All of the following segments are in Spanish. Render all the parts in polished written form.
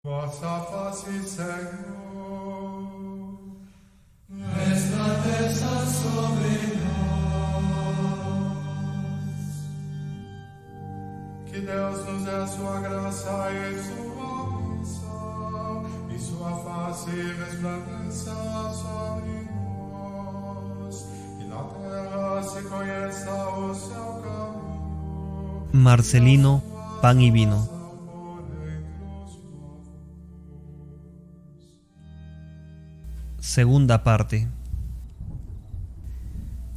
Vossa facis, Señor, resplandeza sobre que Deus nos dê a sua graça e sua bênção, e sua face resplandeça sobre nós, e na terra se conheça o seu caminho. Marcelino, pan y vino. Segunda parte.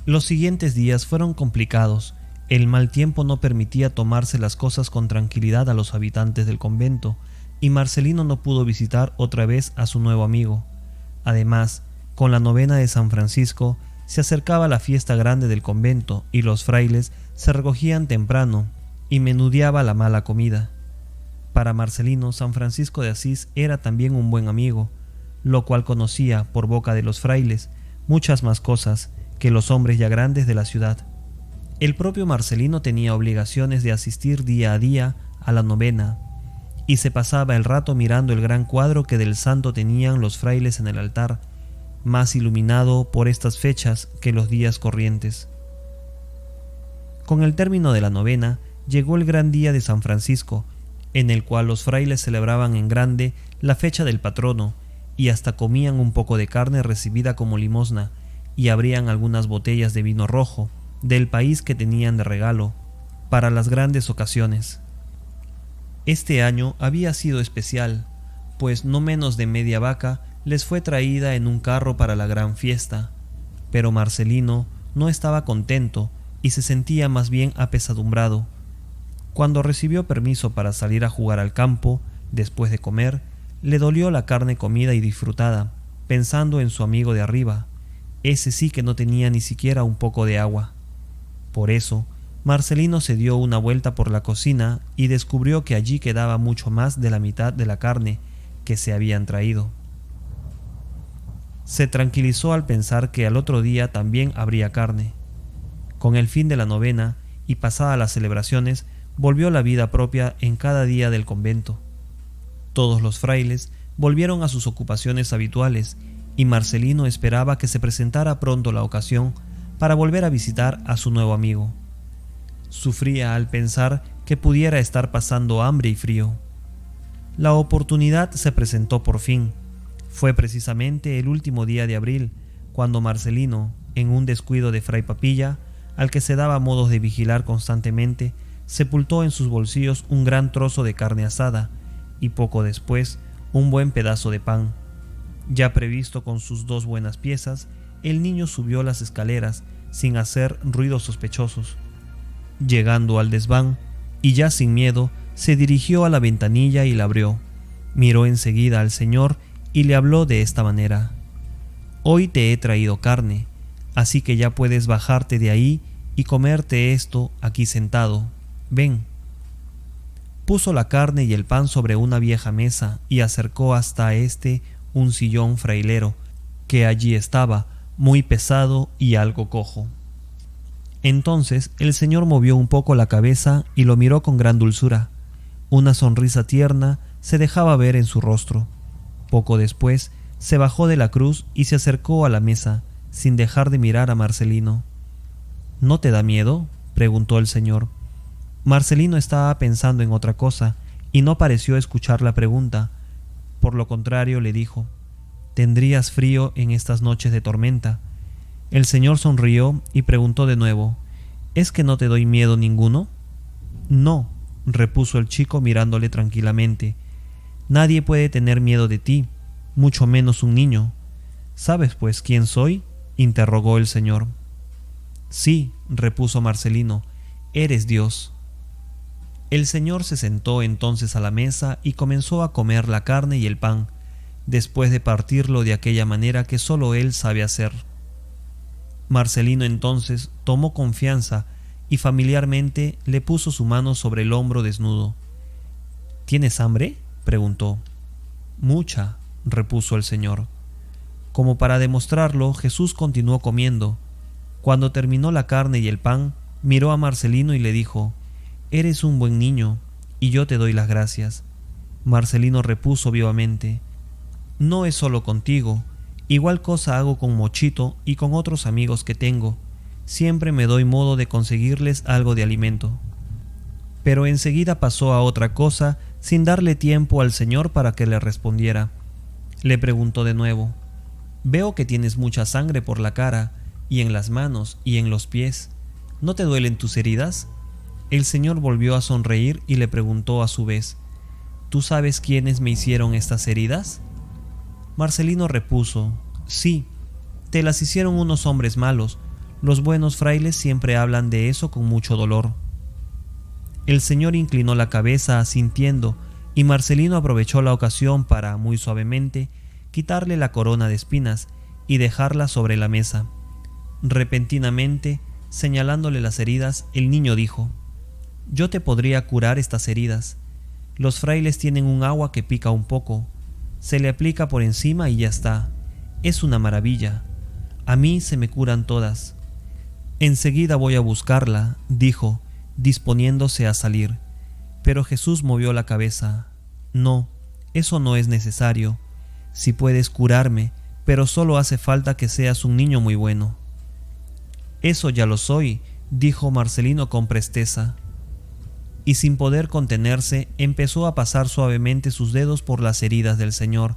Los siguientes días fueron complicados. El mal tiempo no permitía tomarse las cosas con tranquilidad a los habitantes del convento, y Marcelino no pudo visitar otra vez a su nuevo amigo. Además, con la novena de San Francisco, se acercaba la fiesta grande del convento y los frailes se recogían temprano y menudeaba la mala comida. Para Marcelino, San Francisco de Asís era también un buen amigo, lo cual conocía por boca de los frailes muchas más cosas que los hombres ya grandes de la ciudad. El propio Marcelino tenía obligaciones de asistir día a día a la novena, y se pasaba el rato mirando el gran cuadro que del santo tenían los frailes en el altar, más iluminado por estas fechas que los días corrientes. Con el término de la novena, llegó el gran día de San Francisco, en el cual los frailes celebraban en grande la fecha del patrono, y hasta comían un poco de carne recibida como limosna, y abrían algunas botellas de vino rojo, del país que tenían de regalo, para las grandes ocasiones. Este año había sido especial, pues no menos de media vaca les fue traída en un carro para la gran fiesta, pero Marcelino no estaba contento y se sentía más bien apesadumbrado. Cuando recibió permiso para salir a jugar al campo, después de comer, le dolió la carne comida y disfrutada, pensando en su amigo de arriba. Ese sí que no tenía ni siquiera un poco de agua. Por eso, Marcelino se dio una vuelta por la cocina y descubrió que allí quedaba mucho más de la mitad de la carne que se habían traído. Se tranquilizó al pensar que al otro día también habría carne. Con el fin de la novena y pasadas las celebraciones, volvió la vida propia en cada día del convento. Todos los frailes volvieron a sus ocupaciones habituales y Marcelino esperaba que se presentara pronto la ocasión para volver a visitar a su nuevo amigo. Sufría al pensar que pudiera estar pasando hambre y frío. La oportunidad se presentó por fin. Fue precisamente el último día de abril, cuando Marcelino, en un descuido de Fray Papilla, al que se daba modos de vigilar constantemente, sepultó en sus bolsillos un gran trozo de carne asada y poco después un buen pedazo de pan. Ya previsto con sus 2 buenas piezas, el niño subió las escaleras sin hacer ruidos sospechosos. Llegando al desván, y ya sin miedo, se dirigió a la ventanilla y la abrió. Miró enseguida al Señor y le habló de esta manera: «Hoy te he traído carne, así que ya puedes bajarte de ahí y comerte esto aquí sentado. Ven». Puso la carne y el pan sobre una vieja mesa y acercó hasta un sillón frailero, que allí estaba, muy pesado y algo cojo. Entonces el Señor movió un poco la cabeza y lo miró con gran dulzura. Una sonrisa tierna se dejaba ver en su rostro. Poco después se bajó de la cruz y se acercó a la mesa, sin dejar de mirar a Marcelino. «¿No te da miedo?», preguntó el Señor. Marcelino estaba pensando en otra cosa y no pareció escuchar la pregunta. Por lo contrario, le dijo: «¿Tendrías frío en estas noches de tormenta?». El Señor sonrió y preguntó de nuevo: «¿Es que no te doy miedo ninguno?». «No», repuso el chico mirándole tranquilamente. «Nadie puede tener miedo de ti, mucho menos un niño». «¿Sabes pues quién soy?», interrogó el Señor. «Sí», repuso Marcelino, «eres Dios». El Señor se sentó entonces a la mesa y comenzó a comer la carne y el pan, después de partirlo de aquella manera que sólo él sabe hacer. Marcelino entonces tomó confianza y familiarmente le puso su mano sobre el hombro desnudo. «¿Tienes hambre?», preguntó. «Mucha», repuso el Señor. Como para demostrarlo, Jesús continuó comiendo. Cuando terminó la carne y el pan, miró a Marcelino y le dijo: «Eres un buen niño, y yo te doy las gracias. Marcelino repuso vivamente: «No es solo contigo, igual cosa hago con Mochito y con otros amigos que tengo. Siempre me doy modo de conseguirles algo de alimento». Pero enseguida pasó a otra cosa sin darle tiempo al señor para que le respondiera. Le preguntó de nuevo: «Veo que tienes mucha sangre por la cara, y en las manos y en los pies. ¿No te duelen tus heridas?». El señor volvió a sonreír y le preguntó a su vez: «¿Tú sabes quiénes me hicieron estas heridas?». Marcelino repuso: «Sí, te las hicieron unos hombres malos. Los buenos frailes siempre hablan de eso con mucho dolor». El señor inclinó la cabeza asintiendo, y Marcelino aprovechó la ocasión para, muy suavemente, quitarle la corona de espinas y dejarla sobre la mesa. Repentinamente, señalándole las heridas, el niño dijo: «Yo te podría curar estas heridas. Los frailes tienen un agua que pica un poco. Se le aplica por encima y ya está. Es una maravilla. A mí se me curan todas». «Enseguida voy a buscarla», dijo, disponiéndose a salir. Pero Jesús movió la cabeza. «No, eso no es necesario. Si puedes curarme, pero solo hace falta que seas un niño muy bueno». «Eso ya lo soy», dijo Marcelino con presteza. Y sin poder contenerse, empezó a pasar suavemente sus dedos por las heridas del señor.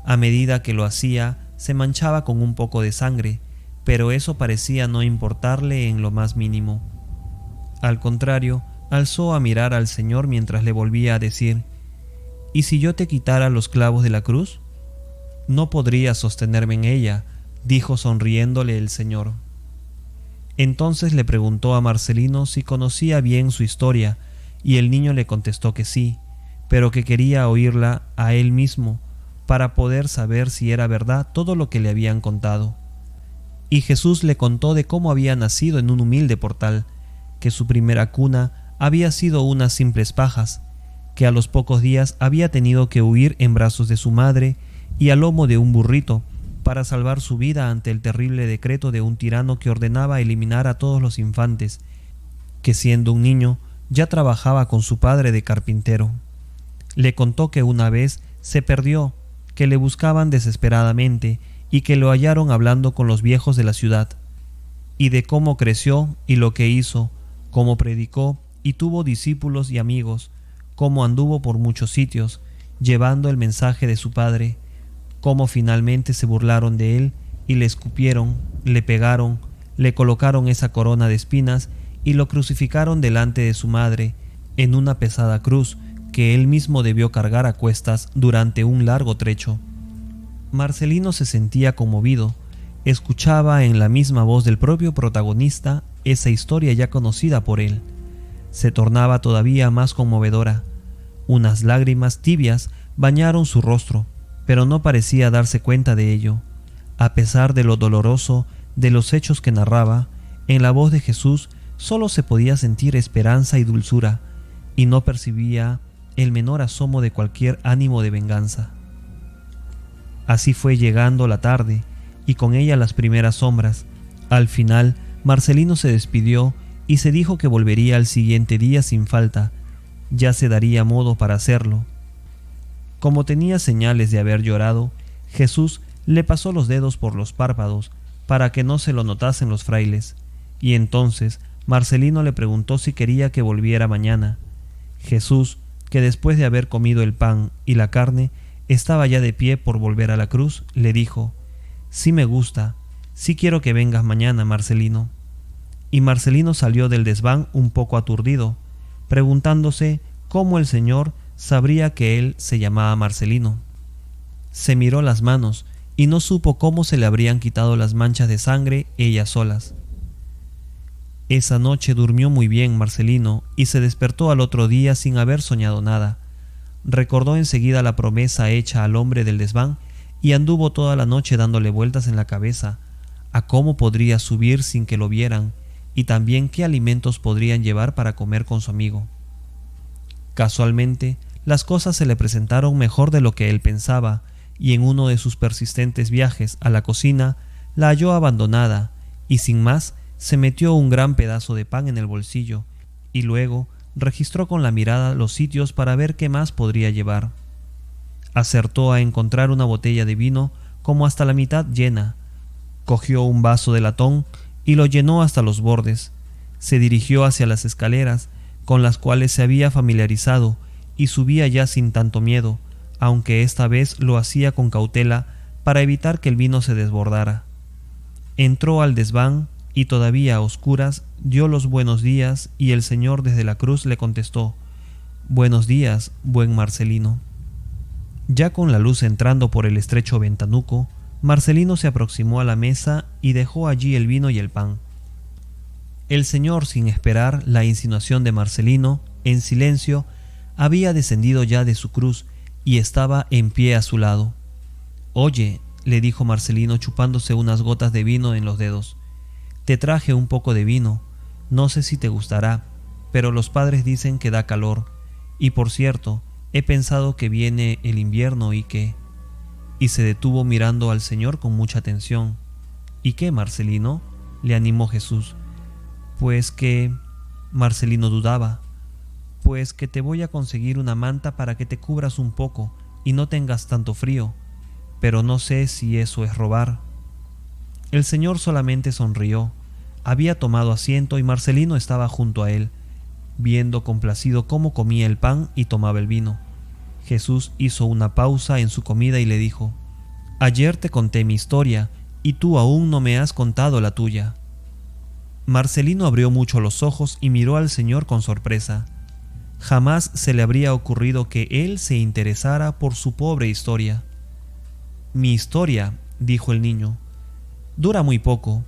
A medida que lo hacía, se manchaba con un poco de sangre, pero eso parecía no importarle en lo más mínimo. Al contrario, alzó a mirar al señor mientras le volvía a decir: «¿Y si yo te quitara los clavos de la cruz?». «No podrías sostenerme en ella», dijo sonriéndole el señor. Entonces le preguntó a Marcelino si conocía bien su historia, y el niño le contestó que sí, pero que quería oírla a él mismo para poder saber si era verdad todo lo que le habían contado. Y Jesús le contó de cómo había nacido en un humilde portal, que su primera cuna había sido unas simples pajas, que a los pocos días había tenido que huir en brazos de su madre y a lomo de un burrito para salvar su vida ante el terrible decreto de un tirano que ordenaba eliminar a todos los infantes, que siendo un niño ya trabajaba con su padre de carpintero. Le contó que una vez se perdió, que le buscaban desesperadamente y que lo hallaron hablando con los viejos de la ciudad, y de cómo creció y lo que hizo, cómo predicó y tuvo discípulos y amigos, cómo anduvo por muchos sitios, llevando el mensaje de su padre, cómo finalmente se burlaron de él y le escupieron, le pegaron, le colocaron esa corona de espinas y lo crucificaron delante de su madre en una pesada cruz que él mismo debió cargar a cuestas durante un largo trecho. Marcelino se sentía conmovido, escuchaba en la misma voz del propio protagonista esa historia ya conocida por él. Se tornaba todavía más conmovedora. Unas lágrimas tibias bañaron su rostro, pero no parecía darse cuenta de ello. A pesar de lo doloroso de los hechos que narraba, en la voz de Jesús solo se podía sentir esperanza y dulzura, y no percibía el menor asomo de cualquier ánimo de venganza. Así fue llegando la tarde, y con ella las primeras sombras. Al final, Marcelino se despidió y se dijo que volvería al siguiente día sin falta. Ya se daría modo para hacerlo. Como tenía señales de haber llorado, Jesús le pasó los dedos por los párpados para que no se lo notasen los frailes, y entonces Marcelino le preguntó si quería que volviera mañana. Jesús, que después de haber comido el pan y la carne, estaba ya de pie por volver a la cruz, le dijo: «Sí me gusta, sí quiero que vengas mañana, Marcelino». Y Marcelino salió del desván un poco aturdido, preguntándose cómo el Señor sabría que él se llamaba Marcelino. Se miró las manos y no supo cómo se le habrían quitado las manchas de sangre ellas solas. Esa noche durmió muy bien Marcelino y se despertó al otro día sin haber soñado nada. Recordó enseguida la promesa hecha al hombre del desván y anduvo toda la noche dándole vueltas en la cabeza a cómo podría subir sin que lo vieran y también qué alimentos podrían llevar para comer con su amigo. Casualmente, las cosas se le presentaron mejor de lo que él pensaba, y en uno de sus persistentes viajes a la cocina la halló abandonada y sin más se metió un gran pedazo de pan en el bolsillo y luego, registró con la mirada los sitios para ver qué más podría llevar. Acertó a encontrar una botella de vino como hasta la mitad llena. Cogió un vaso de latón y lo llenó hasta los bordes. Se dirigió hacia las escaleras, con las cuales se había familiarizado, y subía ya sin tanto miedo, aunque esta vez lo hacía con cautela para evitar que el vino se desbordara. Entró al desván y todavía a oscuras dio los buenos días, y el Señor desde la cruz le contestó: «Buenos días, buen Marcelino». Ya con la luz entrando por el estrecho ventanuco, Marcelino se aproximó a la mesa y dejó allí el vino y el pan. El Señor, sin esperar la insinuación de Marcelino, en silencio, había descendido ya de su cruz y estaba en pie a su lado. «Oye», le dijo Marcelino chupándose unas gotas de vino en los dedos, «te traje un poco de vino, no sé si te gustará, pero los padres dicen que da calor, y por cierto, he pensado que viene el invierno y que...». Y se detuvo mirando al Señor con mucha atención. «¿Y qué, Marcelino?», le animó Jesús. «Pues que...». Marcelino dudaba. «Pues que te voy a conseguir una manta para que te cubras un poco y no tengas tanto frío, pero no sé si eso es robar». El Señor solamente sonrió. Había tomado asiento y Marcelino estaba junto a él, viendo complacido cómo comía el pan y tomaba el vino. Jesús hizo una pausa en su comida y le dijo: «Ayer te conté mi historia y tú aún no me has contado la tuya». Marcelino abrió mucho los ojos y miró al Señor con sorpresa. Jamás se le habría ocurrido que él se interesara por su pobre historia. «Mi historia», dijo el niño, «dura muy poco.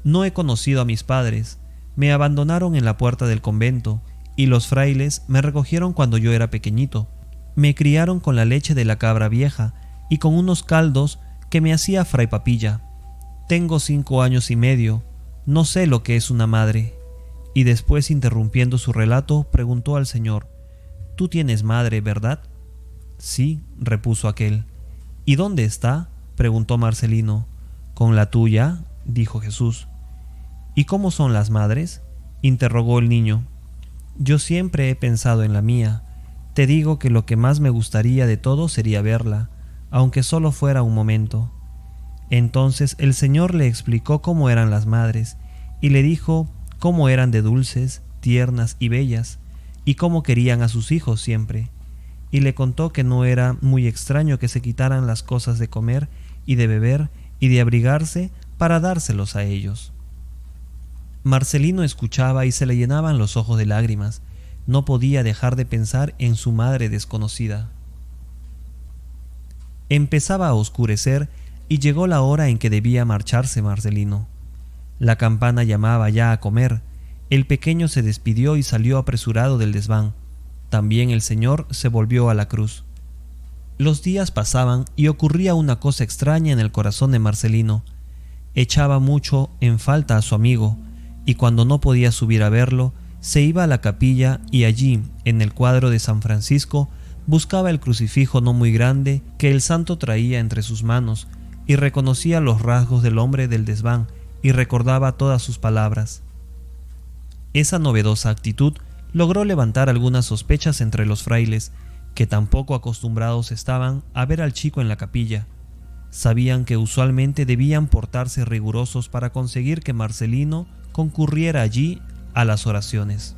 No he conocido a mis padres, me abandonaron en la puerta del convento y los frailes me recogieron cuando yo era pequeñito. Me criaron con la leche de la cabra vieja y con unos caldos que me hacía Fray Papilla. Tengo 5 años y medio, no sé lo que es una madre». Y después, interrumpiendo su relato, preguntó al Señor: «¿Tú tienes madre, verdad?». «Sí», repuso aquel. «¿Y dónde está?», preguntó Marcelino. «Con la tuya», dijo Jesús. «¿Y cómo son las madres?», interrogó el niño. «Yo siempre he pensado en la mía. Te digo que lo que más me gustaría de todo sería verla, aunque solo fuera un momento». Entonces el Señor le explicó cómo eran las madres, y le dijo cómo eran de dulces, tiernas y bellas, y cómo querían a sus hijos siempre, y le contó que no era muy extraño que se quitaran las cosas de comer y de beber y de abrigarse para dárselos a ellos. Marcelino escuchaba y se le llenaban los ojos de lágrimas. No podía dejar de pensar en su madre desconocida. Empezaba a oscurecer y llegó la hora en que debía marcharse Marcelino. La campana llamaba ya a comer. El pequeño se despidió y salió apresurado del desván. También el Señor se volvió a la cruz. Los días pasaban y ocurría una cosa extraña en el corazón de Marcelino. Echaba mucho en falta a su amigo, y cuando no podía subir a verlo, se iba a la capilla y allí, en el cuadro de San Francisco, buscaba el crucifijo no muy grande que el santo traía entre sus manos, y reconocía los rasgos del hombre del desván, y recordaba todas sus palabras. Esa novedosa actitud logró levantar algunas sospechas entre los frailes, que tampoco acostumbrados estaban a ver al chico en la capilla. Sabían que usualmente debían portarse rigurosos para conseguir que Marcelino concurriera allí a las oraciones.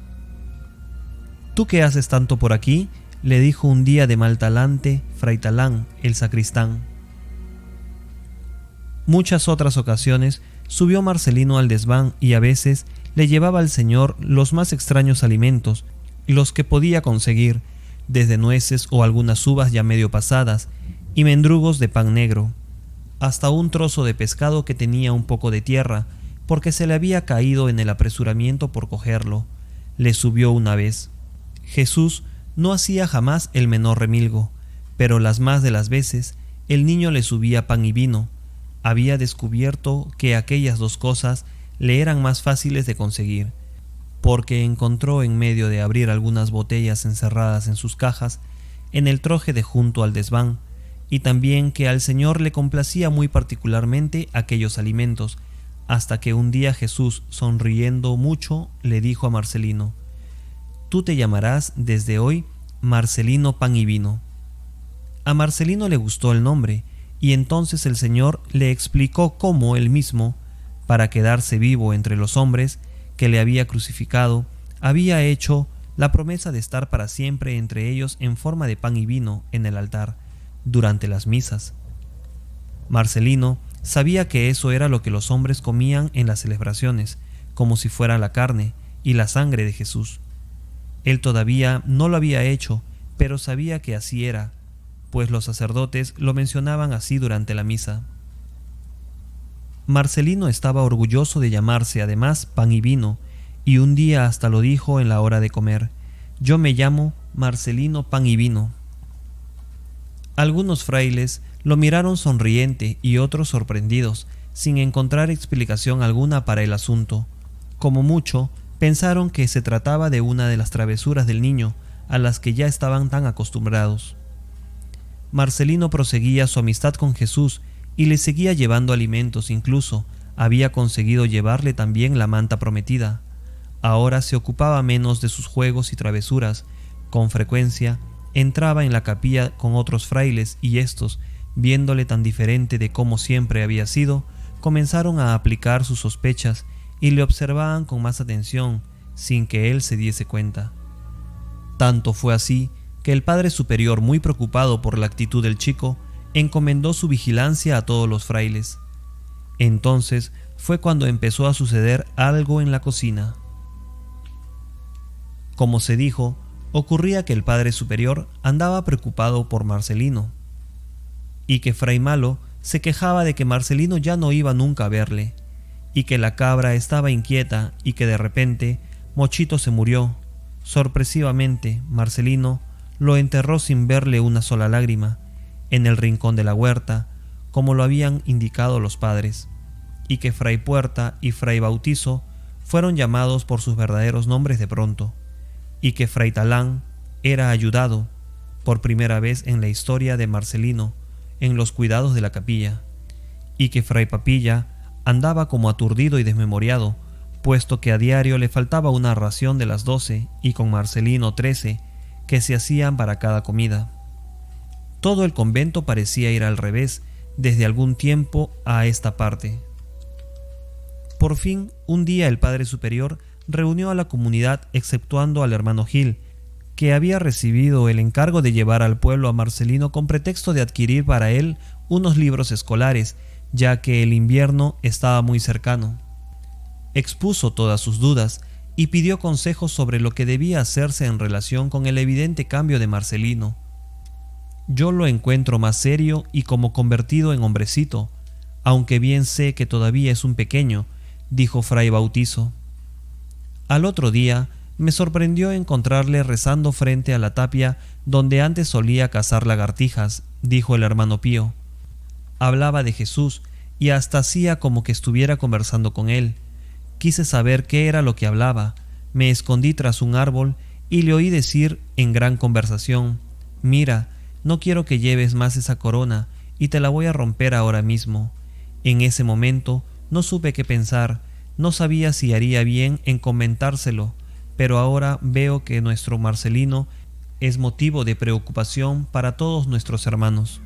«¿Tú qué haces tanto por aquí?», le dijo un día de mal talante Fray Talán, el sacristán. Muchas otras ocasiones subió Marcelino al desván y a veces le llevaba al Señor los más extraños alimentos, los que podía conseguir, desde nueces o algunas uvas ya medio pasadas, y mendrugos de pan negro, hasta un trozo de pescado que tenía un poco de tierra, porque se le había caído en el apresuramiento por cogerlo. Le subió una vez. Jesús no hacía jamás el menor remilgo, pero las más de las veces el niño le subía pan y vino. Había descubierto que aquellas dos cosas le eran más fáciles de conseguir, porque encontró en medio de abrir algunas botellas encerradas en sus cajas, en el troje de junto al desván, y también que al Señor le complacía muy particularmente aquellos alimentos, hasta que un día Jesús, sonriendo mucho, le dijo a Marcelino: tú te llamarás desde hoy Marcelino Pan y Vino. A Marcelino le gustó el nombre, y entonces el Señor le explicó cómo él mismo, para quedarse vivo entre los hombres que le había crucificado, había hecho la promesa de estar para siempre entre ellos en forma de pan y vino en el altar, durante las misas. Marcelino sabía que eso era lo que los hombres comían en las celebraciones, como si fuera la carne y la sangre de Jesús. Él todavía no lo había hecho, pero sabía que así era, pues los sacerdotes lo mencionaban así durante la misa. Marcelino estaba orgulloso de llamarse además pan y vino, y un día hasta lo dijo en la hora de comer: yo me llamo Marcelino Pan y Vino. Algunos frailes lo miraron sonriente y otros sorprendidos, sin encontrar explicación alguna para el asunto. Como mucho, pensaron que se trataba de una de las travesuras del niño, a las que ya estaban tan acostumbrados. Marcelino proseguía su amistad con Jesús y le seguía llevando alimentos, incluso había conseguido llevarle también la manta prometida. Ahora se ocupaba menos de sus juegos y travesuras. Con frecuencia entraba en la capilla con otros frailes y éstos, viéndole tan diferente de como siempre había sido, comenzaron a aplicar sus sospechas y le observaban con más atención, sin que él se diese cuenta. Tanto fue así que el padre superior, muy preocupado por la actitud del chico, encomendó su vigilancia a todos los frailes. Entonces fue cuando empezó a suceder algo en la cocina. Como se dijo, ocurría que el padre superior andaba preocupado por Marcelino, y que Fray Malo se quejaba de que Marcelino ya no iba nunca a verle, y que la cabra estaba inquieta, y que de repente Mochito se murió. Sorpresivamente, Marcelino lo enterró sin verle una sola lágrima, en el rincón de la huerta, como lo habían indicado los padres, y que Fray Puerta y Fray Bautizo fueron llamados por sus verdaderos nombres de pronto, y que Fray Talán era ayudado, por primera vez en la historia de Marcelino, en los cuidados de la capilla, y que Fray Papilla andaba como aturdido y desmemoriado, puesto que a diario le faltaba una ración de las 12 y con Marcelino 13 que se hacían para cada comida. Todo el convento parecía ir al revés desde algún tiempo a esta parte. Por fin, un día el padre superior reunió a la comunidad exceptuando al hermano Gil, que había recibido el encargo de llevar al pueblo a Marcelino con pretexto de adquirir para él unos libros escolares, ya que el invierno estaba muy cercano. Expuso todas sus dudas y pidió consejos sobre lo que debía hacerse en relación con el evidente cambio de Marcelino. Yo lo encuentro más serio y como convertido en hombrecito, aunque bien sé que todavía es un pequeño, dijo Fray Bautizo. Al otro día me sorprendió encontrarle rezando frente a la tapia donde antes solía cazar lagartijas, dijo el hermano Pío. Hablaba de Jesús y hasta hacía como que estuviera conversando con él. Quise saber qué era lo que hablaba, me escondí tras un árbol y le oí decir en gran conversación: «Mira, no quiero que lleves más esa corona y te la voy a romper ahora mismo». En ese momento no supe qué pensar, no sabía si haría bien en comentárselo, pero ahora veo que nuestro Marcelino es motivo de preocupación para todos nuestros hermanos.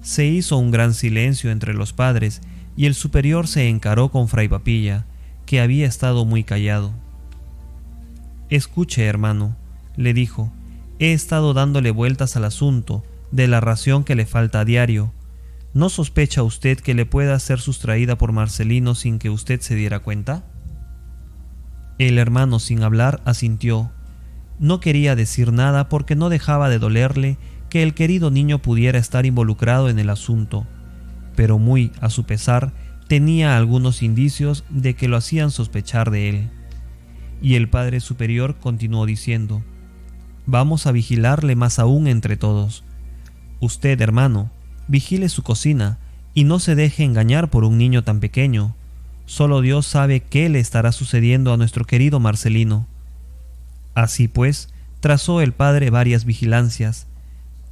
Se hizo un gran silencio entre los padres y el superior se encaró con Fray Papilla, que había estado muy callado. «Escuche, hermano», le dijo, «he estado dándole vueltas al asunto de la ración que le falta a diario. ¿No sospecha usted que le pueda ser sustraída por Marcelino sin que usted se diera cuenta?» El hermano, sin hablar, asintió. No quería decir nada porque no dejaba de dolerle que el querido niño pudiera estar involucrado en el asunto, pero muy a su pesar tenía algunos indicios de que lo hacían sospechar de él. Y el padre superior continuó diciendo: «Vamos a vigilarle más aún entre todos. Usted, hermano, vigile su cocina y no se deje engañar por un niño tan pequeño. Solo Dios sabe qué le estará sucediendo a nuestro querido Marcelino». Así pues, trazó el padre varias vigilancias.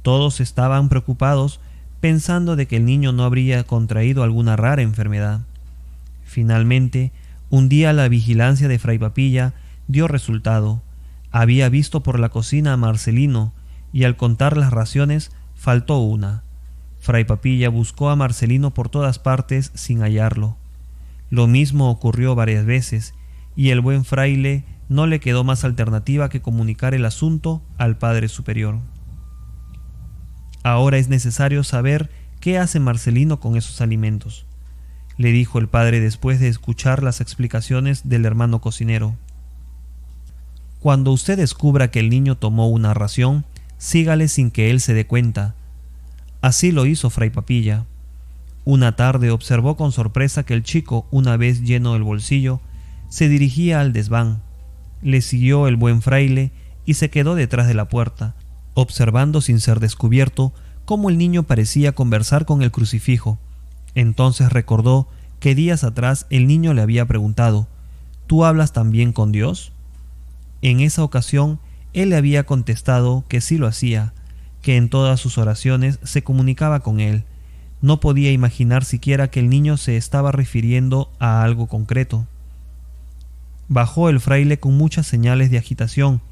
Todos estaban preocupados, pensando de que el niño no habría contraído alguna rara enfermedad. Finalmente, un día la vigilancia de Fray Papilla dio resultado. Había visto por la cocina a Marcelino y al contar las raciones faltó una. Fray Papilla buscó a Marcelino por todas partes sin hallarlo. Lo mismo ocurrió varias veces y el buen fraile no le quedó más alternativa que comunicar el asunto al Padre Superior. Ahora es necesario saber qué hace Marcelino con esos alimentos, le dijo el padre después de escuchar las explicaciones del hermano cocinero. Cuando usted descubra que el niño tomó una ración, sígale sin que él se dé cuenta. Así lo hizo Fray Papilla. Una tarde observó con sorpresa que el chico, una vez lleno el bolsillo, se dirigía al desván. Le siguió el buen fraile y se quedó detrás de la puerta, observando sin ser descubierto cómo el niño parecía conversar con el crucifijo. Entonces recordó que días atrás el niño le había preguntado: ¿Tú hablas también con Dios? En esa ocasión él le había contestado que sí lo hacía, que en todas sus oraciones se comunicaba con él. No podía imaginar siquiera que el niño se estaba refiriendo a algo concreto. Bajó el fraile con muchas señales de agitación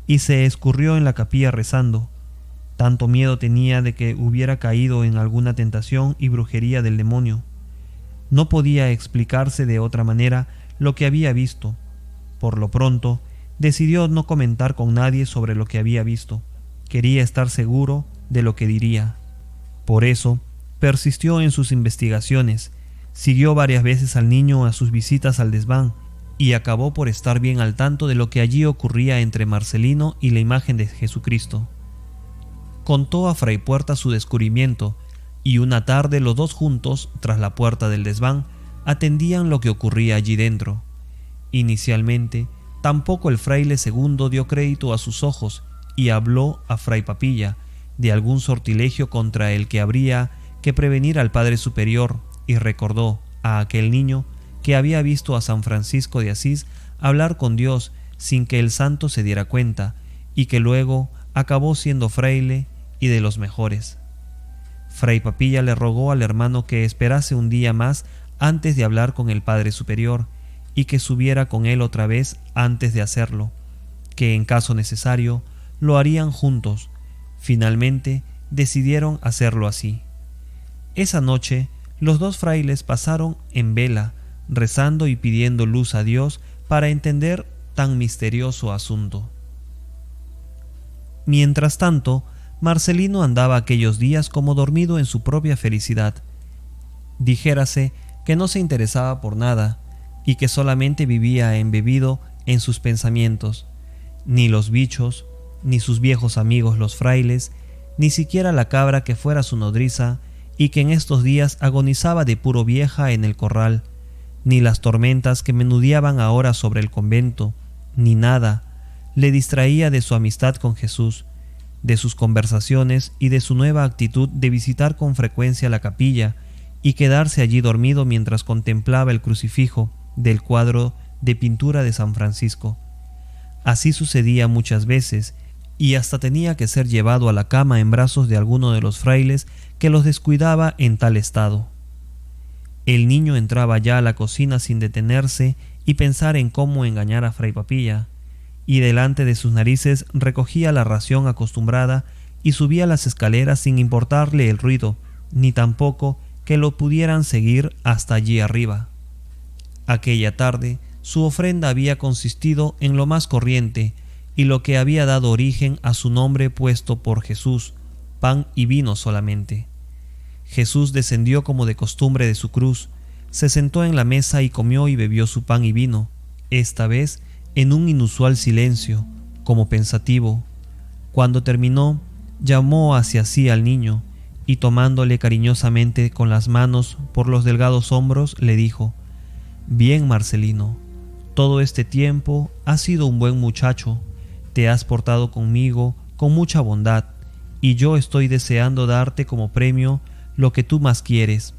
y se escurrió en la capilla rezando. Tanto miedo tenía de que hubiera caído en alguna tentación y brujería del demonio. No podía explicarse de otra manera lo que había visto. Por lo pronto, decidió no comentar con nadie sobre lo que había visto. Quería estar seguro de lo que diría. Por eso, persistió en sus investigaciones, siguió varias veces al niño a sus visitas al desván y acabó por estar bien al tanto de lo que allí ocurría entre Marcelino y la imagen de Jesucristo. Contó a Fray Puerta su descubrimiento y una tarde los dos juntos, tras la puerta del desván, atendían lo que ocurría allí dentro. Inicialmente, tampoco el fraile segundo dio crédito a sus ojos y habló a Fray Papilla de algún sortilegio contra el que habría que prevenir al Padre Superior, y recordó a aquel niño que había visto a San Francisco de Asís hablar con Dios sin que el santo se diera cuenta, y que luego acabó siendo fraile y de los mejores. Fray Papilla le rogó al hermano que esperase un día más antes de hablar con el Padre Superior, y que subiera con él otra vez antes de hacerlo, que en caso necesario lo harían juntos. Finalmente decidieron hacerlo así. Esa noche los dos frailes pasaron en vela, rezando y pidiendo luz a Dios para entender tan misterioso asunto. Mientras tanto, Marcelino andaba aquellos días como dormido en su propia felicidad. Dijérase que no se interesaba por nada y que solamente vivía embebido en sus pensamientos. Ni los bichos, ni sus viejos amigos los frailes, ni siquiera la cabra que fuera su nodriza y que en estos días agonizaba de puro vieja en el corral, ni las tormentas que menudeaban ahora sobre el convento, ni nada le distraía de su amistad con Jesús, de sus conversaciones y de su nueva actitud de visitar con frecuencia la capilla y quedarse allí dormido mientras contemplaba el crucifijo del cuadro de pintura de San Francisco. Así sucedía muchas veces, y hasta tenía que ser llevado a la cama en brazos de alguno de los frailes que los descuidaba en tal estado. El niño entraba ya a la cocina sin detenerse y pensar en cómo engañar a Fray Papilla, y delante de sus narices recogía la ración acostumbrada y subía las escaleras sin importarle el ruido, ni tampoco que lo pudieran seguir hasta allí arriba. Aquella tarde su ofrenda había consistido en lo más corriente y lo que había dado origen a su nombre puesto por Jesús, pan y vino solamente. Jesús descendió como de costumbre de su cruz, se sentó en la mesa y comió y bebió su pan y vino, esta vez en un inusual silencio, como pensativo. Cuando terminó, llamó hacia sí al niño y tomándole cariñosamente con las manos por los delgados hombros, le dijo: «Bien, Marcelino, todo este tiempo has sido un buen muchacho, te has portado conmigo con mucha bondad, y yo estoy deseando darte como premio lo que tú más quieres.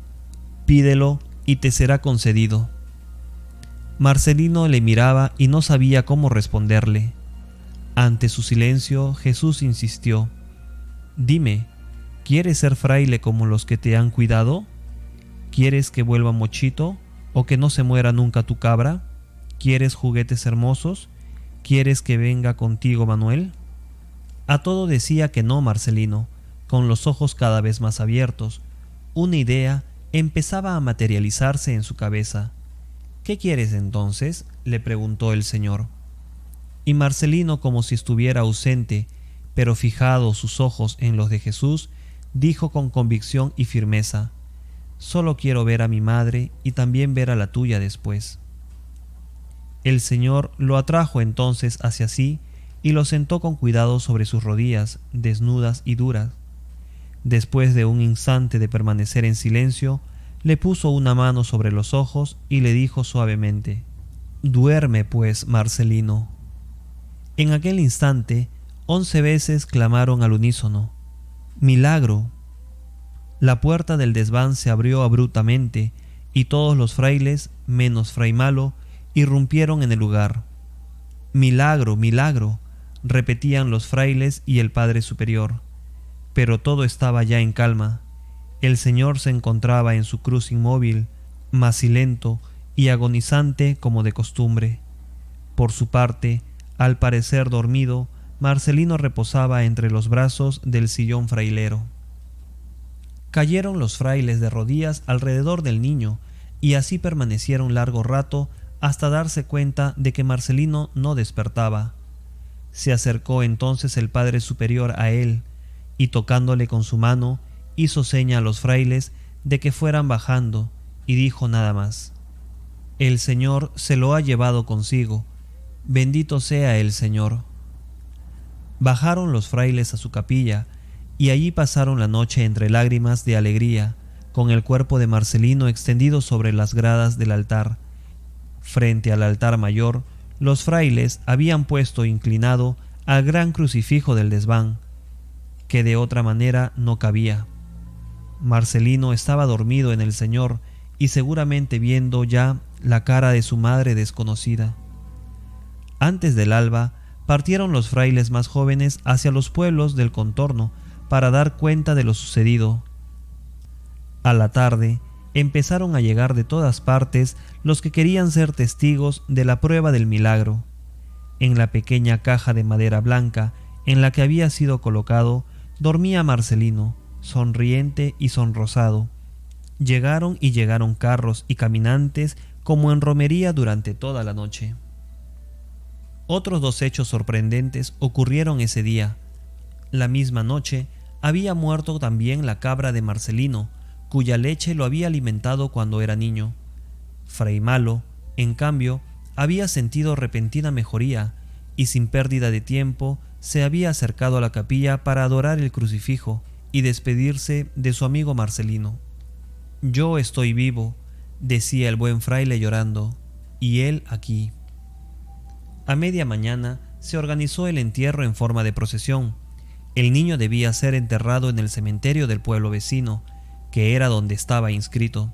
Pídelo y te será concedido». Marcelino le miraba y no sabía cómo responderle. Ante su silencio, Jesús insistió: «Dime, ¿quieres ser fraile como los que te han cuidado? ¿Quieres que vuelva mochito o que no se muera nunca tu cabra? ¿Quieres juguetes hermosos? ¿Quieres que venga contigo, Manuel? A todo decía que no Marcelino, con los ojos cada vez más abiertos. Una idea empezaba a materializarse en su cabeza. ¿Qué quieres entonces?, le preguntó el Señor. Y Marcelino, como si estuviera ausente, pero fijado sus ojos en los de Jesús, dijo con convicción y firmeza: «Solo quiero ver a mi madre y también ver a la tuya después». El Señor lo atrajo entonces hacia sí y lo sentó con cuidado sobre sus rodillas, desnudas y duras. Después de un instante de permanecer en silencio, le puso una mano sobre los ojos y le dijo suavemente: «Duerme, pues, Marcelino». En aquel instante, 11 veces clamaron al unísono: «¡Milagro!». La puerta del desván se abrió abruptamente y todos los frailes, menos Fray Malo, irrumpieron en el lugar. «¡Milagro, milagro!», repetían los frailes y el Padre Superior. Pero todo estaba ya en calma. El Señor se encontraba en su cruz inmóvil, macilento y agonizante como de costumbre. Por su parte, al parecer dormido, Marcelino reposaba entre los brazos del sillón frailero. Cayeron los frailes de rodillas alrededor del niño y así permanecieron largo rato hasta darse cuenta de que Marcelino no despertaba. Se acercó entonces el Padre Superior a él y, tocándole con su mano, hizo seña a los frailes de que fueran bajando y dijo nada más: «El Señor se lo ha llevado consigo. Bendito sea el Señor». Bajaron los frailes a su capilla y allí pasaron la noche entre lágrimas de alegría, con el cuerpo de Marcelino extendido sobre las gradas del altar. Frente al altar mayor, los frailes habían puesto inclinado al gran crucifijo del desván, que de otra manera no cabía. Marcelino estaba dormido en el Señor y seguramente viendo ya la cara de su madre desconocida. Antes del alba, partieron los frailes más jóvenes hacia los pueblos del contorno para dar cuenta de lo sucedido. A la tarde, empezaron a llegar de todas partes los que querían ser testigos de la prueba del milagro. En la pequeña caja de madera blanca en la que había sido colocado, dormía Marcelino, sonriente y sonrosado. Llegaron y llegaron carros y caminantes como en romería durante toda la noche. Otros 2 hechos sorprendentes ocurrieron ese día. La misma noche había muerto también la cabra de Marcelino, cuya leche lo había alimentado cuando era niño. Fray Malo, en cambio, había sentido repentina mejoría y sin pérdida de tiempo se había acercado a la capilla para adorar el crucifijo y despedirse de su amigo Marcelino. «Yo estoy vivo», decía el buen fraile llorando, «y él aquí». A media mañana se organizó el entierro en forma de procesión. El niño debía ser enterrado en el cementerio del pueblo vecino, que era donde estaba inscrito.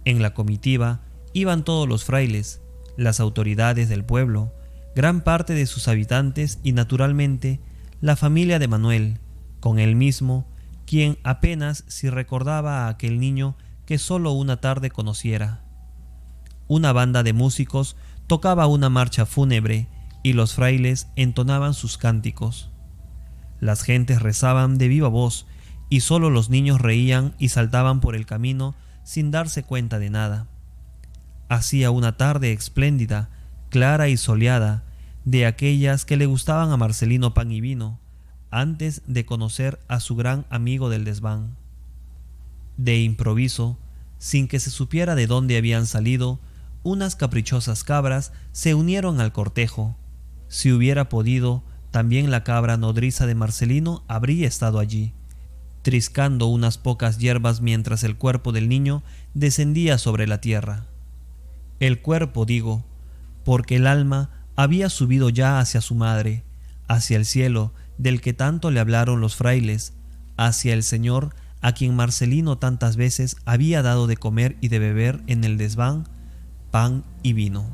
En la comitiva iban todos los frailes, las autoridades del pueblo, gran parte de sus habitantes y, naturalmente, la familia de Manuel, con él mismo, quien apenas si recordaba a aquel niño que solo una tarde conociera. Una banda de músicos tocaba una marcha fúnebre y los frailes entonaban sus cánticos. Las gentes rezaban de viva voz y solo los niños reían y saltaban por el camino sin darse cuenta de nada. Hacía una tarde espléndida, clara y soleada, de aquellas que le gustaban a Marcelino pan y vino, antes de conocer a su gran amigo del desván. De improviso, sin que se supiera de dónde habían salido, unas caprichosas cabras se unieron al cortejo. Si hubiera podido, también la cabra nodriza de Marcelino habría estado allí, triscando unas pocas hierbas mientras el cuerpo del niño descendía sobre la tierra. El cuerpo, digo, porque el alma había subido ya hacia su madre, hacia el cielo del que tanto le hablaron los frailes, hacia el Señor a quien Marcelino tantas veces había dado de comer y de beber en el desván pan y vino.